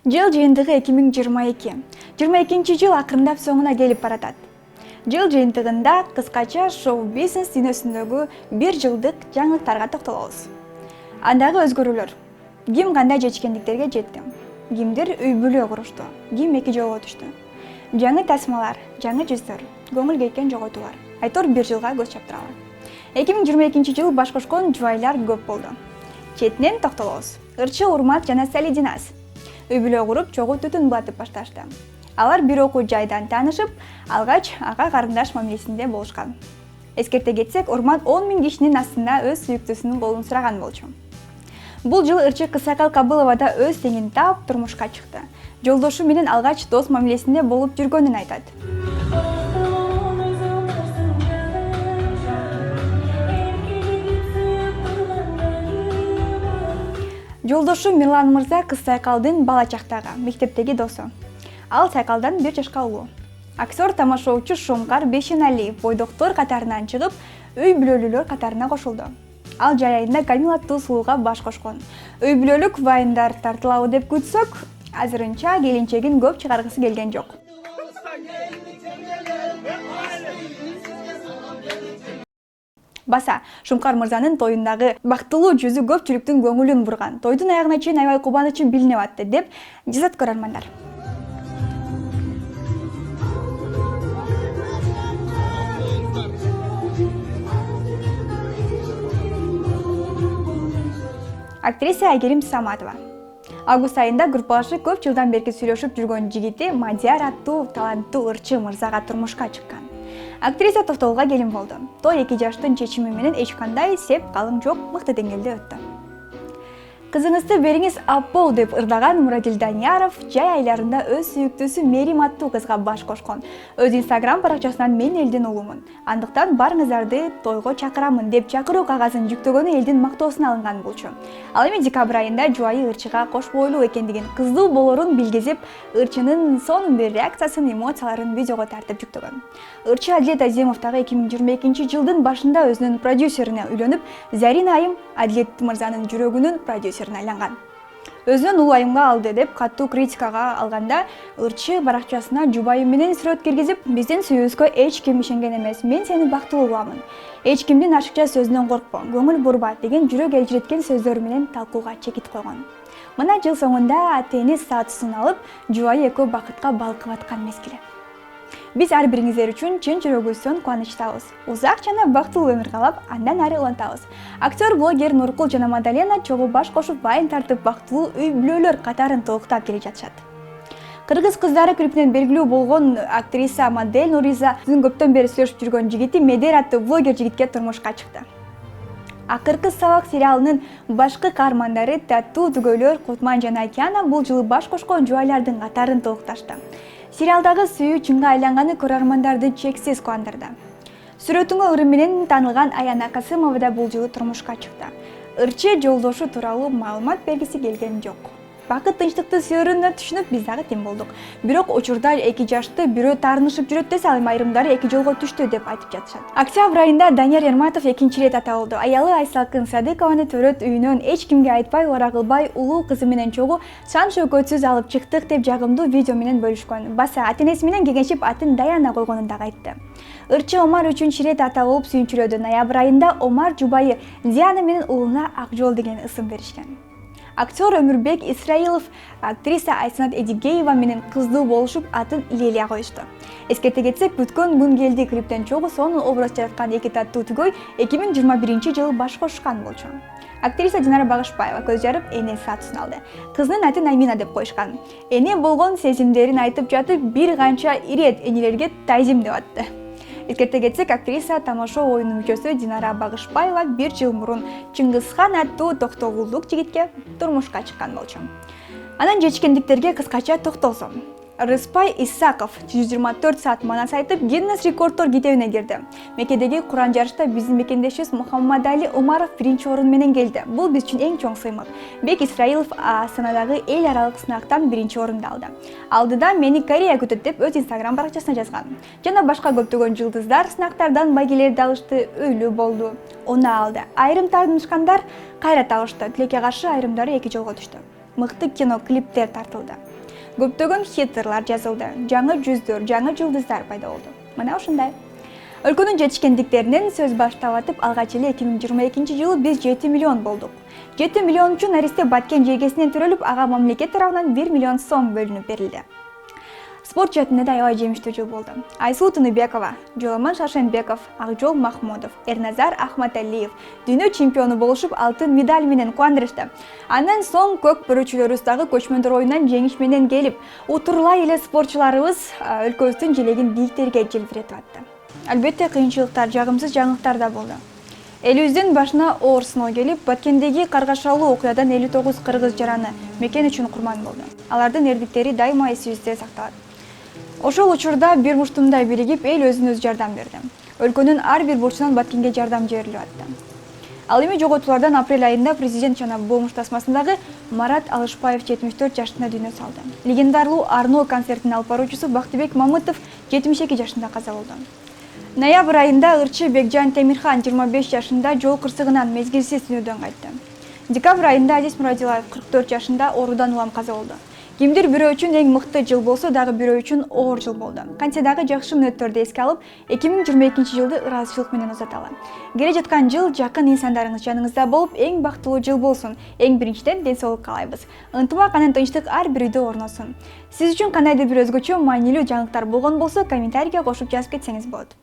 Жыл жыйынтыгы 2022. 22 жыл акырындап соңуна келип баратат. Жыл жыйынтыгында кыскача шоу-бизнес дүйнөсүндөгү 1 жылдык жаңылыктарга токтолобуз. Андагы өзгөрүүлөр. Ким кандай жетишкендиктерге жетти? Кимдир үй бүлө курушту? Ким эки жолго түштү? Жаңы тасмалар, жаңы жүздөр, көңүл кеткен жоготуулар. Айтор 1 жылга көз чаптыралы. 2022 жыл баш кошкон жубайлар көп болду. Четинен токтолобуз. Ырчы Урмат жана Салидинас үй бүлө куруп, чогуу түтүн булатып башташты. Алар бир окуу жайдан таанышып, алгач ага карындаш мамилесинде болушкан. Эскерте кетсек, Урмат 10 000 кишинин астында өз сүйүктүүсүнүн колун сураган болчу. Бул жылы ырчы Кысакал Кабылова да өз теңин таап турмушка чыкты. Жолдошу менен алгач дос мамилесинде болуп жүргөнүн айтат. Жолдошу Мирлан мырза Кыз Сайкалдын бала чактагы мектептеги досу. Ал Сайкалдан 1 жашка улуу. Актер, тамашоочу Шомкар Бешеналиев бойдоктор катарынан чыгып, үй бүлөлүүлөр катарына кошулду. Ал жай айында Камила Тусулууга баш кошкон. Үй бүлөлүк вайындар тартылабы деп күтсөк, азырынча келинчегин көп чыгаргысы келген жок. Баса, Шомкар мырзанын тоюндагы бактылуу жүзү көпчүлүктүн көңүлүн бурган. Тойдун аягына чейин аябай кубанычы билинип атты деп жазат көрөрмандар. Актриса Айгерим Саматова. Август айында группалашы көп жылдан берки сүйлөшүп жүргөн жигити Мадияр аттуу таланттуу ырчы мырзага турмушка чыккан. Актриса токтолууга келин болду. Той 2 жаштын чечими менен эч кандай сеп калың жок, мыкты деңгээлде өттү. Кызыңызды бериңиз аппол деп ырдаган Мурадил Данияров жай айларында өз сүйүктүүсү Мерим аттуу кызга баш кошкон. Өз Инстаграм баракчасынан мен элдин уулумун. Андыктан барыңыздарды тойго чакырамын деп чакыруу кагазын жүктөгөнү элдин мактоосуна алынган болчу. Ал эми декабрь айында жубайы ырчыга кош бойлуу экендигин, кыздуу болорун билгизип, ырчынын сонун бир реакциясын, эмоцияларын видеого тартып жүктөгөн. Ырчы Адилет Аземов дагы 2022 жылдын башында өзүнүн продюсерине үйлөнүп, Зарина айым Адилет мырзанын жүрөгүнүн продюсерине айланган. Өзүнүн улуу айымга алды деп катуу критикага алганда, ырчы баракчасына жубайы менен сүрөт киргизип, биздин сүйүүбүзгө эч ким ишенген эмес, мен сени бактылуу угамын. Эч кимдин ашыкча сөзүнөн коркпо, көңүл бурба деген жүрөк элжиреткен сөздөр менен талкууга чекит койгон. Мына жыл соңунда ата-эне статусун алып, жубайы экөө бакытка балкып аткан мезгили. Биз ар бириңиздер үчүн чын жүрөгүбүздөн кубанычтабыз. Узак жана бактылуу өмүр каалап, андан ары улантабыз. Актер, блогер Нуркул жана Мадалена чогуу баш кошуп вайн тартып бактылуу үй бүлөлөр катарын толуктап келе жатышат. Кыргыз кыздары клипинен белгилүү болгон актриса модель Нуриза көптөн бери сүйлөшүп жүргөн жигити Медер аттуу блогер жигитке турмушка чыкты. Акыркы сабак сериалынын башкы каармандары Таттуу түгөйлөр Кутман жана Океана бул жылы баш кошкон жубайлардын катарын толукташты. Сериалдагы сүйүү чынга айланганы көрөрмандарды чексиз кубандырды. Сүрөтүнгө ырым менен таанылган Аяна Касымова да бул жылы турмушка чыкты. Ырчы жолдошу тууралуу маалымат бергиси келген жок. Бакыт тынчтыкты сыйырына түшүнүп, биз дагы тең болдук. Бирок учурда 2 жашты бирөө таарынышып жүрөт десе, ал айрымдары 2 жолго түштү деп айтып жатышат. Октябрь айында Данияр Эрматов 2 рет ата болду. Аялы Айсалкын Садыкованы төрөт үйүнөн эч кимге айтпай, ора кылбай, улуу кызы менен чогуу шан шөкөтсүз алып чыктык деп жагымдуу видео менен бөлүшкөн. Баса ата-энеси менен кеңешип атын Даяна койгонун дагы айтты. Ырчы Омар 3 рет ата болуп сүйүнчүлөдү. Ноябрь айында Омар жубайы Диана менен уулуна Акжол деген ысым беришкен. Актер Өмүрбек Исраилов актриса Айсанат Эдигеева менен кыздуу болушуп, атын Лелия коюшту. Эскерте кетсек, бүткөн күн келди клиптен чогуу сонун образ жараткан эки таттуу түгөй 2021 жылы баш кошкан болчу. Актриса Динара Багышбаева көз жарып, эне статусун алды. Кызынын атын Амина деп коюшкан. Эне болгон сезимдерин айтып жатып, бир канча ирет энелерге тайзим деп атты. Эскерте кетсек, актриса тамашоо оюнунун мүчөсү Динара Багышбаева 1 жыл мурун Чыңгызхан аттуу токтогулдук жигитке турмушка чыккан болчу. Анан жетишкендиктерге кыскача токтолсом. Рыспай Исаков 124 саат манас айтып, Гиннес рекордтор китебине кирди. Мекедеги Куран жарышта биздин мекендешибиз Мухаммадали Умаров 1-орун менен келди. Бул биз үчүн эң чоң сыймык. Бек Исраилов Астанадагы эл аралык сынактан 1-орунду алды. Алдыда мени Корея күтөт деп өз Инстаграм баракчасына жазган. Жана башка көптөгөн жылдыздар сынактардан байгелерди алышты, үйлүү болду. Уна алды. Айрым тартышкандар кайрат алышты. Тилекке каршы айрымдары 2 жолго түштү. мыкты кино клиптер тартылды. Көптөгөн хиттерлар жазылды, жаңы жүздөр, жаңы жылдыздар пайда болду. Мына ушундай. Өлкөнүн жетишкендиктеринен сөз баштап алгач эле 2022 жылы биз 7 миллион болдук. 7 миллион үчүн наристе баткен жейгесинен төрөлүп, ага мамлекет тарабынан 1 миллион сом бөлүнүп берилди. Спорт жөнүндө да аябай жемиштүү жыл болду. Айсулуу Тыныбекова, Жоламан Шашенбеков, Акжол Махмудов, Эрназар Ахматалиев дүйнө чемпиону болушуп, алтын медаль менен кубандырышты. Андан соң көк бөрөчүлөрүбүз дагы көчмөндөр оюнунан жеңиш менен келип, утурлай эле спортчуларыбыз өлкөбүздүн желегин бийиктерге желбиретип атты. Албетте кыйынчылыктар, жагымсыз жаңылыктар да болду. Элибиздин башына оор сыноо келип, Баткендеги каргашалуу окуядан 59 кыргыз жараны мекен үчүн курман болду. Алардын эрдиктери дайыма эсибизде сакталат. Ошол учурда бир муштумдай биригип, эл өзүнө-өзү жардам берди. Өлкөнүн ар бир бурчунан Баткенге жардам жиберилип атты. Ал эми жоготуулардан апрель айында президент жана БО муштасмасындагы Марат Алышбаев 74 жашында дүйнө салды. Легендарлуу Арно концертинин алып баруучусу Бактыбек Мамытов 72 жашында каза болду. Ноябрь айында ырчы Бекжан Темирхан 25 жашында жол кырсыгынан мезгилсиз дүйнөдөн кайтты. Декабрь айында Азиз Мурадилаев 44 жашында оорудан улам каза болду. Кимдир бирөө үчүн эң мыкты жыл болсо, дагы бирөө үчүн оор жыл болду. Кантсе дагы жакшы мүнөттөрдү эске алып, 2022 жылды ыраазычылык менен узаталы. Келе жаткан жыл жакын инсандарыңыз жаныңызда болуп, эң бактылуу жыл болсун. Эң биринчиден ден соолук каалайбыз. Ынтымак анан тынчтык ар бир үйдө орносун. Сиз үчүн кандайдыр бир өзгөчө маанилүү жаңылыктар болгон болсо, комментарийге кошуп жазып кетсеңиз болот.